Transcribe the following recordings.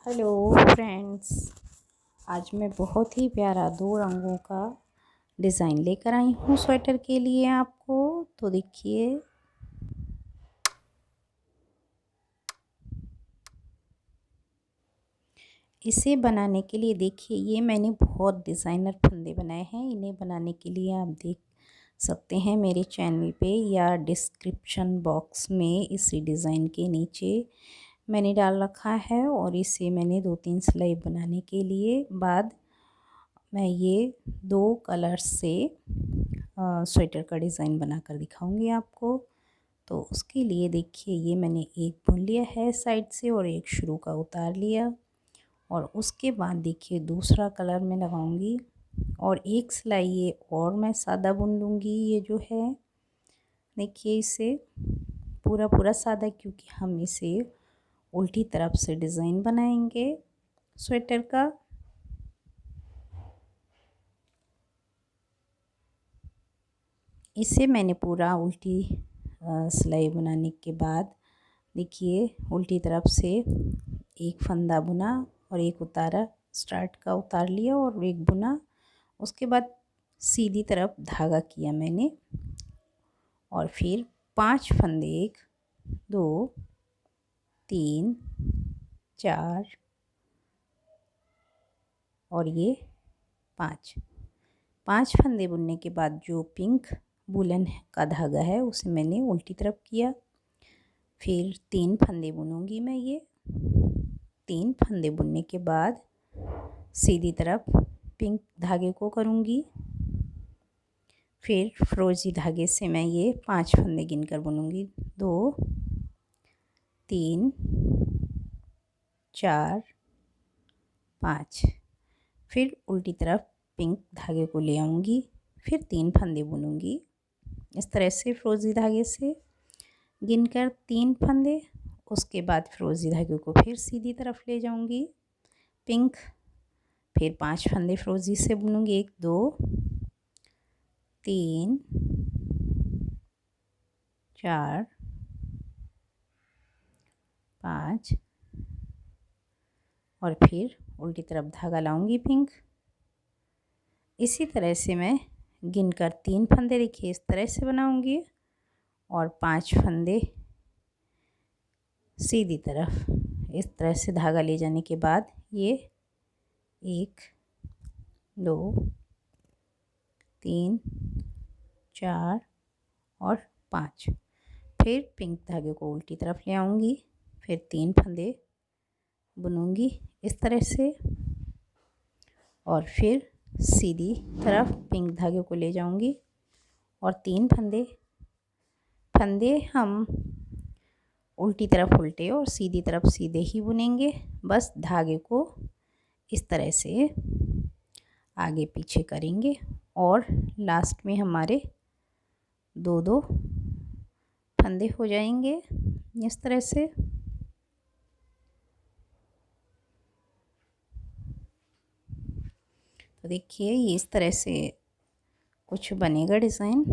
Hello friends, आज मैं बहुत ही प्यारा 2 रंगों का डिज़ाइन लेकर आई हूँ स्वेटर के लिए आपको। तो देखिए, इसे बनाने के लिए देखिए ये मैंने बहुत डिज़ाइनर फंदे बनाए हैं। इन्हें बनाने के लिए आप देख सकते हैं मेरे चैनल पे या डिस्क्रिप्शन बॉक्स में इसी डिज़ाइन के नीचे मैंने डाल रखा है। और इसे मैंने 2-3 सिलाई बनाने के लिए बाद मैं ये 2 कलर्स से स्वेटर का डिज़ाइन बनाकर दिखाऊंगी आपको। तो उसके लिए देखिए ये मैंने एक बुन लिया है साइड से और एक शुरू का उतार लिया। और उसके बाद देखिए दूसरा कलर मैं लगाऊंगी और एक सिलाई ये और मैं सादा बुन लूँगी। ये जो है देखिए इसे पूरा सादा, क्योंकि हम इसे उल्टी तरफ से डिज़ाइन बनाएंगे स्वेटर का। इसे मैंने पूरा उल्टी सिलाई बनाने के बाद देखिए उल्टी तरफ से एक फंदा बुना और एक उतारा, स्टार्ट का उतार लिया और एक बुना। उसके बाद सीधी तरफ धागा किया मैंने और फिर 5 फंदे 1 2 3 4 और ये 5 फंदे बुनने के बाद जो पिंक वूलन का धागा है उसे मैंने उल्टी तरफ किया। फिर 3 फंदे बुनूंगी मैं। ये 3 फंदे बुनने के बाद सीधी तरफ पिंक धागे को करूंगी। फिर फिरोजी धागे से मैं ये 5 फंदे गिनकर बुनूंगी। 2 3 4 5। फिर उल्टी तरफ पिंक धागे को ले आऊंगी, फिर 3 फंदे बुनूंगी इस तरह से फिरोजी धागे से गिनकर 3 फंदे। उसके बाद फिरोजी धागे को फिर सीधी तरफ ले जाऊंगी पिंक, फिर 5 फंदे फिरोजी से बुनूंगी। 1 2 3 4 5 और फिर उल्टी तरफ धागा लाऊंगी पिंक। इसी तरह से मैं गिनकर 3 फंदे देखिए इस तरह से बनाऊंगी और 5 फंदे सीधी तरफ इस तरह से धागा ले जाने के बाद ये 1 2 3 4 और 5। फिर पिंक धागे को उल्टी तरफ ले आऊंगी, फिर 3 फंदे बुनूंगी इस तरह से और फिर सीधी तरफ पिंक धागे को ले जाऊंगी और 3 फंदे हम उल्टी तरफ उल्टे और सीधी तरफ सीधे ही बुनेंगे। बस धागे को इस तरह से आगे पीछे करेंगे और लास्ट में हमारे 2 फंदे हो जाएंगे इस तरह से। तो देखिए ये इस तरह से कुछ बनेगा डिज़ाइन।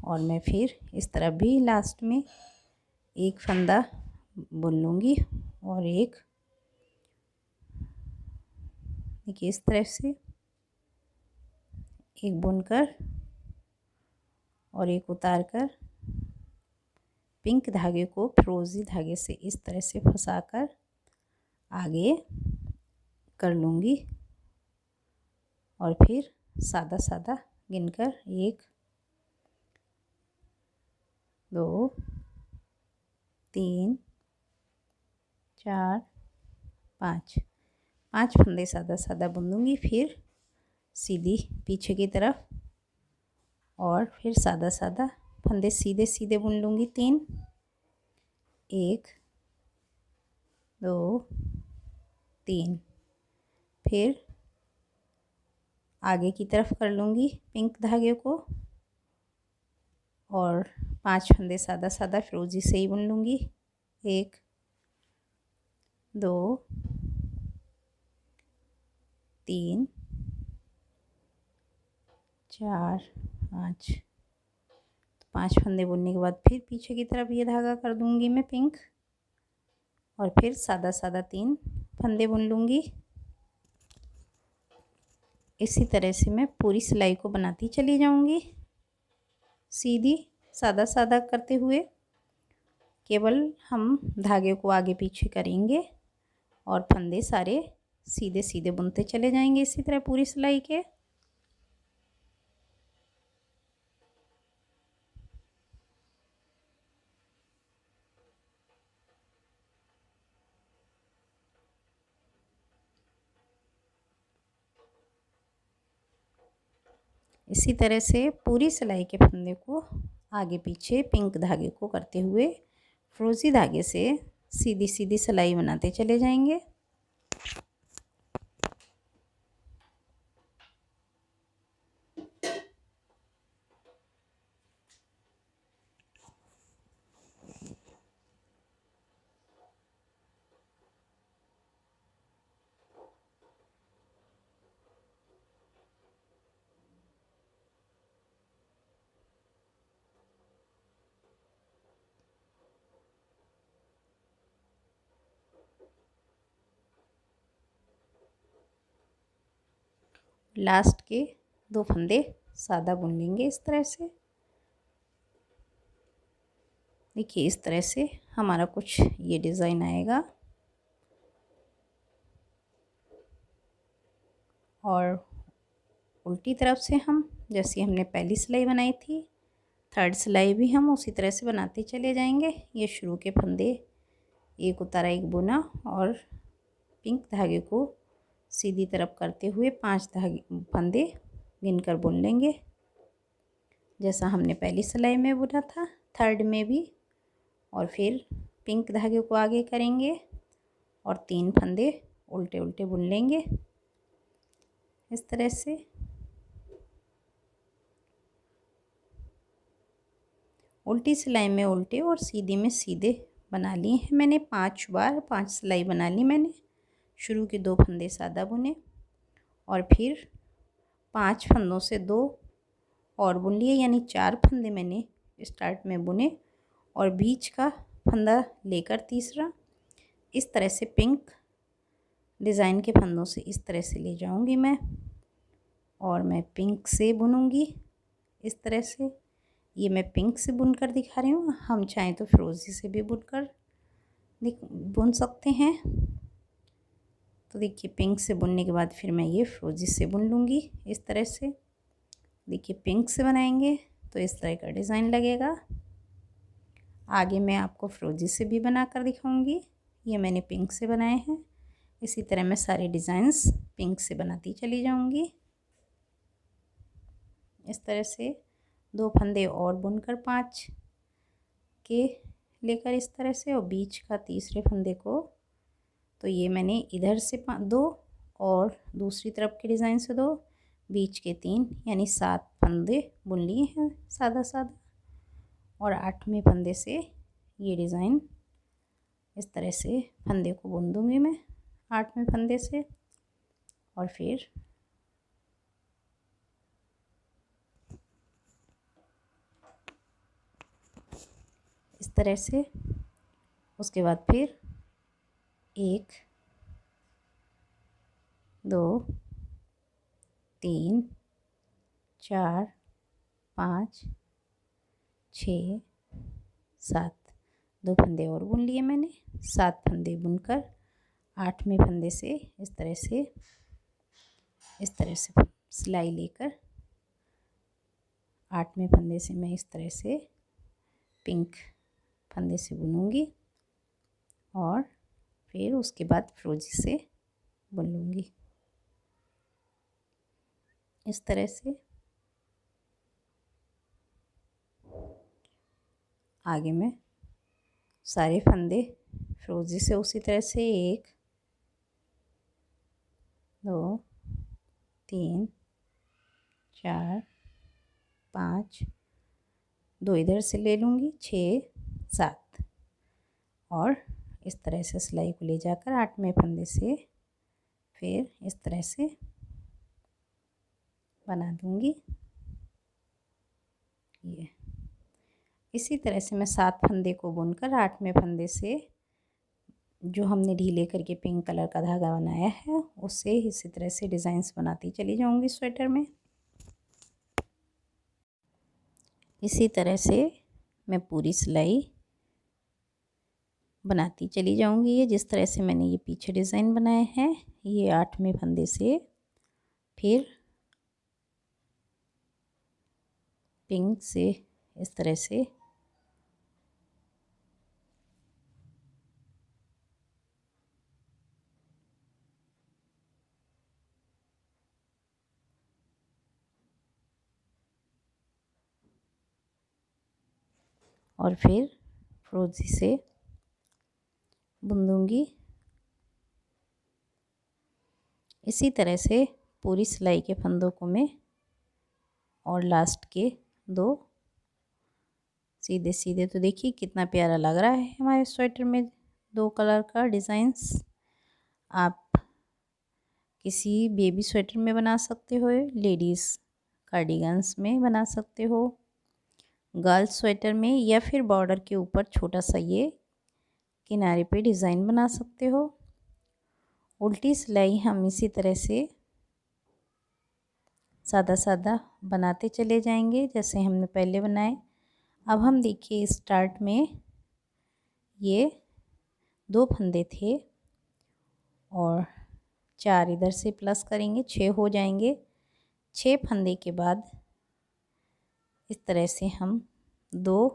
और मैं फिर इस तरह भी लास्ट में एक फंदा बुन लूँगी और एक देखिए इस तरह से एक बुनकर और एक उतार कर पिंक धागे को फिरोजी धागे से इस तरह से फंसाकर आगे कर लूँगी और फिर सादा गिनकर 1 2 3 4 5 फंदे सादा बुन लूँगी, फिर सीधी पीछे की तरफ और फिर सादा फंदे सीधे बुन लूँगी 3 1 2 3। फिर आगे की तरफ कर लूँगी पिंक धागे को और 5 फंदे सादा फिरोजी से ही बुन लूँगी 1 2 3 4 5। 5 फंदे बुनने के बाद फिर पीछे की तरफ ये धागा कर दूँगी मैं पिंक और फिर सादा 3 फंदे बुन लूँगी। इसी तरह से मैं पूरी सिलाई को बनाती चली जाऊँगी, सीधी सादा सादा करते हुए। केवल हम धागे को आगे पीछे करेंगे और फंदे सारे सीधे सीधे बुनते चले जाएंगे इसी तरह पूरी सिलाई के। इसी तरह से पूरी सिलाई के फंदे को आगे पीछे पिंक धागे को करते हुए फिरोजी धागे से सीधी सीधी सिलाई बनाते चले जाएंगे। लास्ट के 2 फंदे सादा बुन लेंगे इस तरह से। देखिए इस तरह से हमारा कुछ ये डिज़ाइन आएगा। और उल्टी तरफ से हम जैसे हमने पहली सिलाई बनाई थी, थर्ड सिलाई भी हम उसी तरह से बनाते चले जाएंगे। ये शुरू के फंदे एक उतारा एक बुना और पिंक धागे को सीधी तरफ करते हुए 5 धागे फंदे गिनकर बुन लेंगे, जैसा हमने पहली सिलाई में बुना था, थर्ड में भी। और फिर पिंक धागे को आगे करेंगे और 3 फंदे उल्टे उल्टे बुन लेंगे इस तरह से। उल्टी सिलाई में उल्टे और सीधी में सीधे बना लिए हैं मैंने 5 बार, 5 सिलाई बना ली मैंने। शुरू के 2 फंदे सादा बुने और फिर 5 फंदों से 2 और बुन लिए, यानी 4 फंदे मैंने स्टार्ट में बुने और बीच का फंदा लेकर तीसरा इस तरह से पिंक डिज़ाइन के फंदों से इस तरह से ले जाऊंगी मैं और मैं पिंक से बुनूंगी इस तरह से। ये मैं पिंक से बुनकर दिखा रही हूँ, हम चाहें तो फिरोजी से भी बुनकर बुन सकते हैं। तो देखिए पिंक से बुनने के बाद फिर मैं ये फिरोजी से बुन लूँगी इस तरह से। देखिए पिंक से बनाएंगे तो इस तरह का डिज़ाइन लगेगा। आगे मैं आपको फिरोजी से भी बना कर दिखाऊँगी। ये मैंने पिंक से बनाए हैं, इसी तरह मैं सारे डिज़ाइंस पिंक से बनाती चली जाऊँगी इस तरह से। 2 फंदे और बुनकर 5 के लेकर इस तरह से और बीच का तीसरे फंदे को, तो ये मैंने इधर से 2 और दूसरी तरफ के डिज़ाइन से 2, बीच के 3 यानी 7 फंदे बुन लिए हैं सादा सादा। और 8वें फंदे से ये डिज़ाइन इस तरह से फंदे को बुन दूँगी मैं 8वें फंदे से। और फिर इस तरह से उसके बाद फिर 1 2 3 4 5 6 7 2 फंदे और बुन लिए मैंने। 7 फंदे बुनकर 8वें फंदे से इस तरह से सिलाई लेकर 8वें फंदे से मैं इस तरह से पिंक फंदे से बुनूंगी और फिर उसके बाद फिरोजी से बुन लूँगी इस तरह से। आगे मैं सारे फंदे फिरोजी से उसी तरह से 1 2 3 4 5 2 इधर से ले लूँगी 6 7 और इस तरह से सिलाई को ले जाकर 8वें फंदे से फिर इस तरह से बना दूँगी। ये इसी तरह से मैं 7 फंदे को बुनकर 8वें फंदे से जो हमने ढीले करके पिंक कलर का धागा बनाया है उससे इसी तरह से डिज़ाइंस बनाती चली जाऊंगी स्वेटर में। इसी तरह से मैं पूरी सिलाई बनाती चली जाऊंगी। ये जिस तरह से मैंने ये पीछे डिज़ाइन बनाए हैं, ये 8वें फंदे से फिर पिंक से इस तरह से और फिर फिरोजी से बुन दूंगी। इसी तरह से पूरी सिलाई के फंदों को मैं और लास्ट के 2 सीधे सीधे, तो देखिए कितना प्यारा लग रहा है हमारे स्वेटर में 2 कलर का डिज़ाइंस। आप किसी बेबी स्वेटर में बना सकते हो, लेडीज़ कार्डिगन्स में बना सकते हो, गर्ल्स स्वेटर में, या फिर बॉर्डर के ऊपर छोटा सा ये किनारे पे डिज़ाइन बना सकते हो। उल्टी सिलाई हम इसी तरह से सादा सादा बनाते चले जाएंगे जैसे हमने पहले बनाए। अब हम देखिए स्टार्ट में ये 2 फंदे थे और 4 इधर से प्लस करेंगे, 6 हो जाएंगे। 6 फंदे के बाद इस तरह से हम 2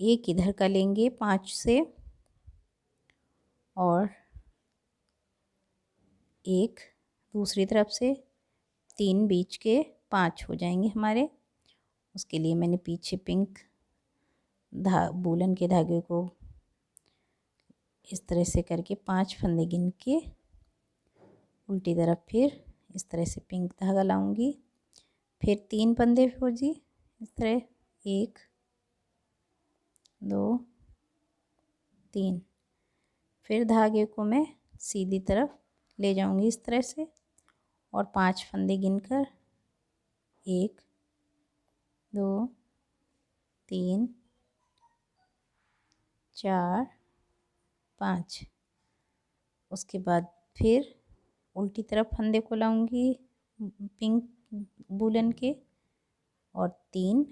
एक इधर का लेंगे 5 से और एक दूसरी तरफ से, 3 बीच के 5 हो जाएंगे हमारे। उसके लिए मैंने पीछे पिंक वूलन के धागे को इस तरह से करके 5 फंदे गिन के उल्टी तरफ फिर इस तरह से पिंक धागा लाऊंगी। फिर 3 फंदे फिरोजी इस तरह 1 2 3, फिर धागे को मैं सीधी तरफ ले जाऊंगी इस तरह से और 5 फंदे गिनकर 1 2 3 4 5। उसके बाद फिर उल्टी तरफ फंदे को लाऊंगी पिंक वूलन के और 3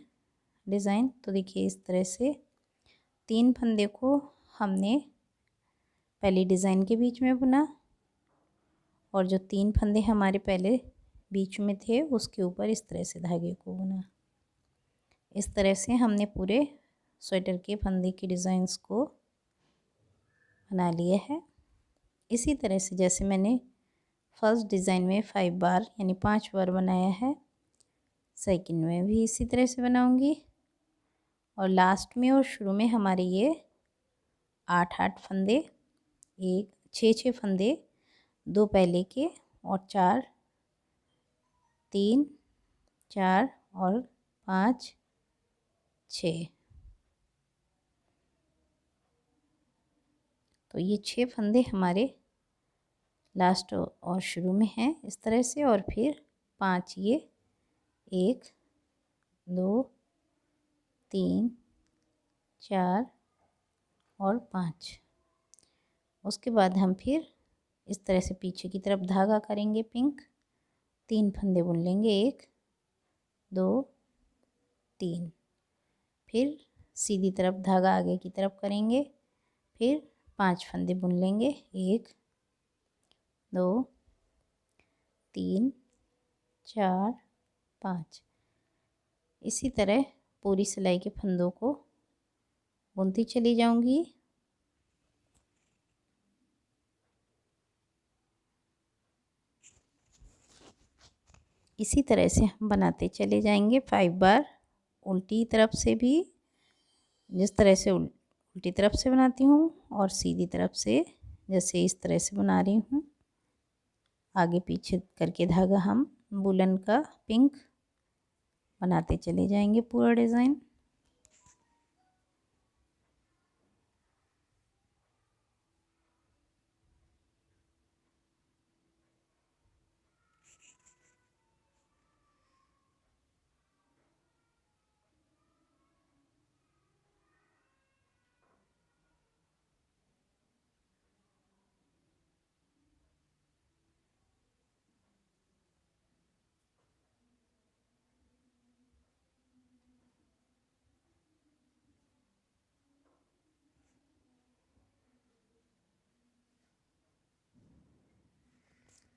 डिज़ाइन। तो देखिए इस तरह से 3 फंदे को हमने पहले डिज़ाइन के बीच में बुना और जो 3 फंदे हमारे पहले बीच में थे उसके ऊपर इस तरह से धागे को बुना। इस तरह से हमने पूरे स्वेटर के फंदे के डिज़ाइंस को बना लिया है। इसी तरह से जैसे मैंने फर्स्ट डिज़ाइन में 5 बार यानी 5 बार बनाया है, सेकंड में भी इसी तरह से बनाऊंगी और लास्ट में और शुरू में हमारे ये 8 फंदे, 6 फंदे, 2 पहले के और 4 3 4 और 5 6। तो ये 6 फंदे हमारे लास्ट और शुरू में हैं इस तरह से और फिर 5 ये 1 2 3 4 और 5। उसके बाद हम फिर इस तरह से पीछे की तरफ धागा करेंगे पिंक, 3 फंदे बुन लेंगे 1 2 3, फिर सीधी तरफ धागा आगे की तरफ करेंगे, फिर 5 फंदे बुन लेंगे 1 2 3 4 5। इसी तरह पूरी सिलाई के फंदों को बुनती चली जाऊंगी। इसी तरह से हम बनाते चले जाएंगे 5 बार। उल्टी तरफ से भी जिस तरह से उल्टी तरफ से बनाती हूँ और सीधी तरफ से जैसे इस तरह से बना रही हूँ, आगे पीछे करके धागा हम वूलन का पिंक बनाते चले जाएंगे पूरा डिज़ाइन।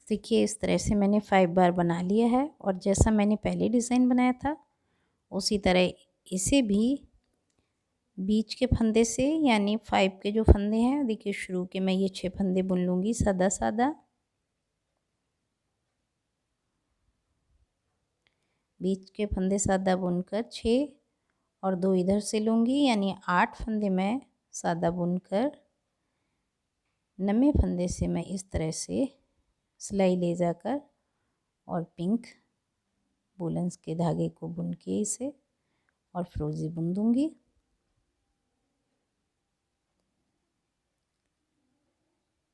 देखिए इस तरह से मैंने 5 बार बना लिया है और जैसा मैंने पहले डिज़ाइन बनाया था उसी तरह इसे भी बीच के फंदे से यानी 5 के जो फंदे हैं, देखिए शुरू के मैं ये 6 फंदे बुन लूँगी सादा सादा। बीच के फंदे सादा बुनकर 6 और 2 इधर से लूँगी, यानी 8 फंदे मैं सादा बुनकर 9वें फंदे से मैं इस तरह से सिलाई ले जाकर और पिंक वूलन्स के धागे को बुन के इसे और फिरोजी बुन दूँगी।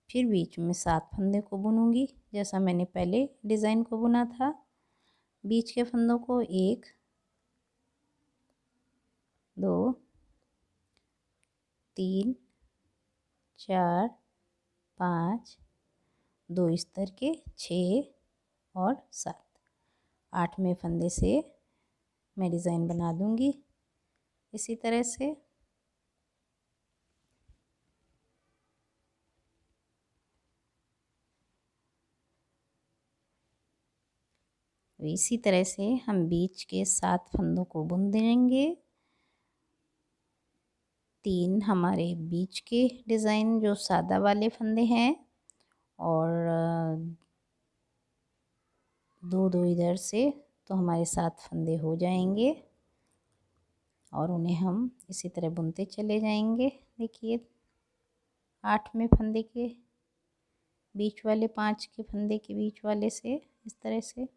फिर बीच में 7 फंदे को बुनूँगी जैसा मैंने पहले डिज़ाइन को बुना था। बीच के फंदों को 1 2 3 4 5 2 इस तरह के 6 और 7 8वें फंदे से मैं डिज़ाइन बना दूँगी इसी तरह से। इसी तरह से हम बीच के 7 फंदों को बुन देंगे। 3 हमारे बीच के डिज़ाइन जो सादा वाले फंदे हैं और 2 इधर से, तो हमारे 7 फंदे हो जाएंगे और उन्हें हम इसी तरह बुनते चले जाएंगे। देखिए 8वें फंदे के बीच वाले 5 के फंदे के बीच वाले से इस तरह से।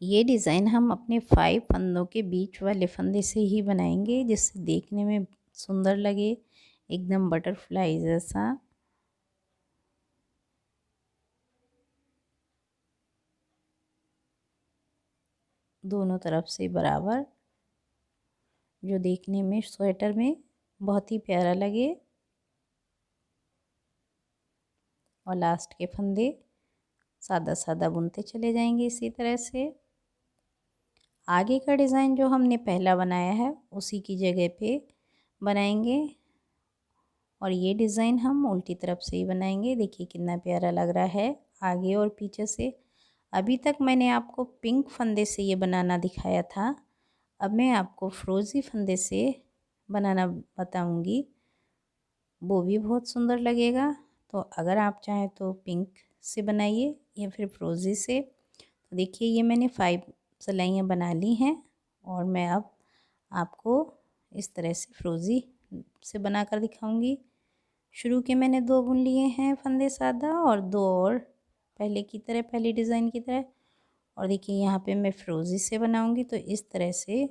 ये डिज़ाइन हम अपने 5 फंदों के बीच वाले फंदे से ही बनाएंगे जिससे देखने में सुंदर लगे, एकदम बटरफ्लाई जैसा। दोनों तरफ से बराबर, जो देखने में स्वेटर में बहुत ही प्यारा लगे। और लास्ट के फंदे सादा सादा बुनते चले जाएंगे इसी तरह से। आगे का डिज़ाइन जो हमने पहला बनाया है उसी की जगह पे बनाएंगे और ये डिज़ाइन हम उल्टी तरफ से ही बनाएंगे। देखिए कितना प्यारा लग रहा है आगे और पीछे से। अभी तक मैंने आपको पिंक फंदे से ये बनाना दिखाया था, अब मैं आपको फिरोज़ी फंदे से बनाना बताऊंगी, वो भी बहुत सुंदर लगेगा। तो अगर आप चाहें तो पिंक से बनाइए या फिर फिरोज़ी से। तो देखिए ये मैंने 5 सिलाइयाँ बना ली हैं और मैं अब आपको इस तरह से फिरोज़ी से बना कर दिखाऊंगी। शुरू के मैंने 2 बुन लिए हैं फंदे सादा और 2 और पहले की तरह, पहली डिज़ाइन की तरह। और देखिए यहाँ पे मैं फिरोज़ी से बनाऊंगी तो इस तरह से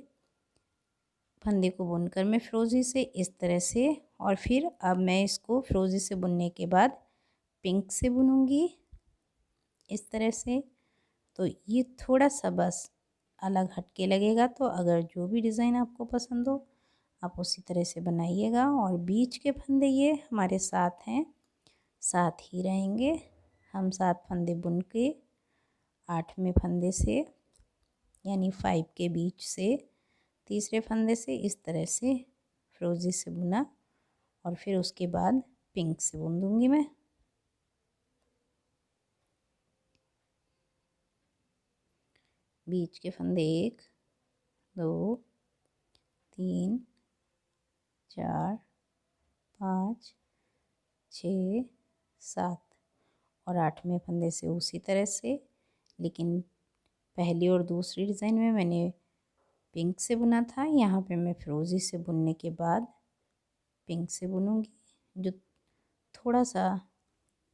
फंदे को बुनकर मैं फिरोज़ी से इस तरह से, और फिर अब मैं इसको फिरोज़ी से बुनने के बाद पिंक से बुनूंगी इस तरह से। तो ये थोड़ा सा बस अलग हटके लगेगा, तो अगर जो भी डिज़ाइन आपको पसंद हो आप उसी तरह से बनाइएगा। और बीच के फंदे ये हमारे साथ हैं, साथ ही रहेंगे। हम 7 फंदे बुन के 8वें फंदे से यानी 5 के बीच से तीसरे फंदे से इस तरह से फिरोज़ी से बुना और फिर उसके बाद पिंक से बुन दूंगी मैं। बीच के फंदे 1 2 3 4 5 6 7 और 8वें फंदे से उसी तरह से, लेकिन पहली और दूसरी डिज़ाइन में मैंने पिंक से बुना था, यहाँ पे मैं फिरोज़ी से बुनने के बाद पिंक से बुनूंगी, जो थोड़ा सा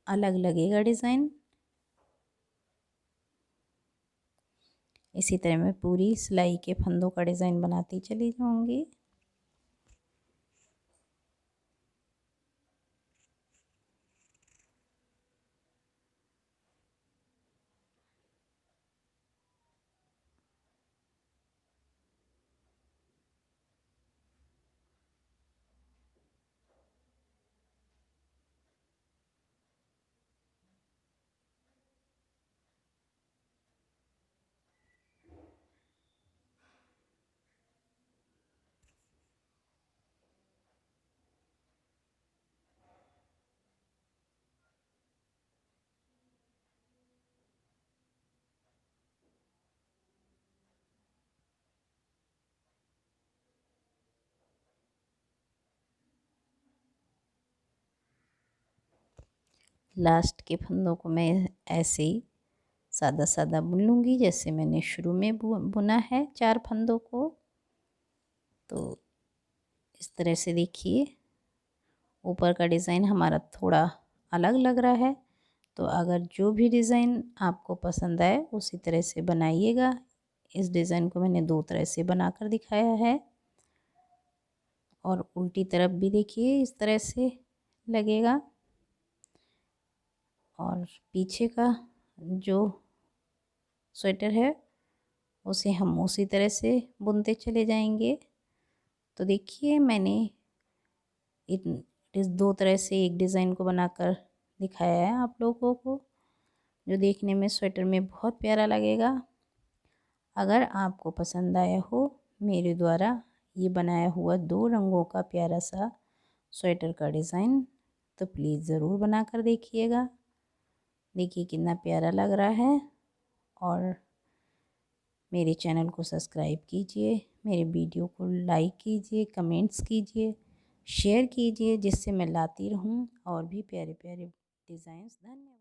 अलग लगेगा डिज़ाइन। इसी तरह मैं पूरी सिलाई के फंदों का डिज़ाइन बनाती चली जाऊंगी। लास्ट के फंदों को मैं ऐसे ही सादा सादा बुन लूँगी जैसे मैंने शुरू में बुना है 4 फंदों को। तो इस तरह से देखिए ऊपर का डिज़ाइन हमारा थोड़ा अलग लग रहा है। तो अगर जो भी डिज़ाइन आपको पसंद आए उसी तरह से बनाइएगा। इस डिज़ाइन को मैंने 2 तरह से बनाकर दिखाया है और उल्टी तरफ भी देखिए इस तरह से लगेगा। और पीछे का जो स्वेटर है उसे हम उसी तरह से बुनते चले जाएंगे। तो देखिए मैंने इस 2 तरह से एक डिज़ाइन को बनाकर दिखाया है आप लोगों को, जो देखने में स्वेटर में बहुत प्यारा लगेगा। अगर आपको पसंद आया हो मेरे द्वारा ये बनाया हुआ 2 रंगों का प्यारा सा स्वेटर का डिज़ाइन तो प्लीज़ ज़रूर बना कर देखिएगा। देखिए कितना प्यारा लग रहा है। और मेरे चैनल को सब्सक्राइब कीजिए, मेरे वीडियो को लाइक कीजिए, कमेंट्स कीजिए, शेयर कीजिए, जिससे मैं लाती रहूं और भी प्यारे प्यारे डिज़ाइंस। धन्यवाद।